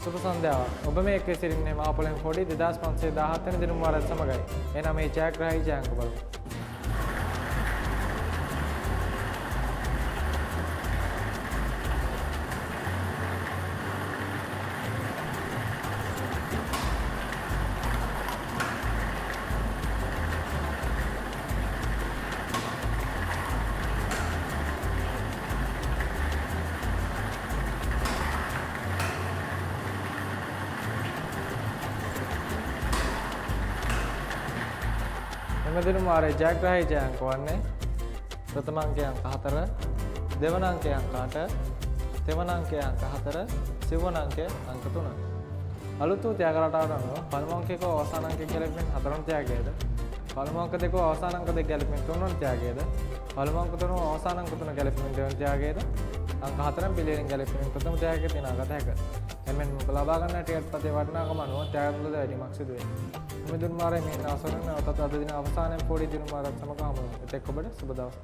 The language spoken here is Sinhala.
සුබ සන්ධ්‍යාවක්. ඔබ මේ එක්ව සිටින්නේ මහපොළොන් පොඩි 2517 වෙනි දින වාරයත් සමගයි. එනම් මේ ජයග්‍රාහී ජයංක බලමු. එම දින වාරයේ ජයග්‍රාහී ජයංක වන්නේ ප්‍රථම අංකය අංක 4, දෙවන අංකය අංක 8, තෙවන අංකය අංක 4, සිව්වන අංකය අංක 3. අලුත් වූ ත්‍යාග රටාවට අනුව පළමු අංකයක අවසාන අංකය ගැලපෙන 4 වන ත්‍යාගයද, පළමු අංක දෙක අවසාන අංක දෙක ගැලපෙන 3 වන ත්‍යාගයද, පළමු අංක 3 අවසාන අංක 3 ගැලපෙන 2 වන ත්‍යාගයද, අංක 4 පිළිවෙලින් ගැලපෙන ප්‍රථම ත්‍යාගය දිනාගත හැක. එමෙන් ලබා ගන්න ටිකට් පතේ වටිනාකම අනුව ත්‍යාග මුලද වැඩිමක් සිදු වේ. මේ දින මාරේ මේ අවසරන නැවතත් අද දින අවසානයේ පොඩි දින මාරක් සමග හමු වෙනවා. එතෙක් ඔබට සුබ දවසක්.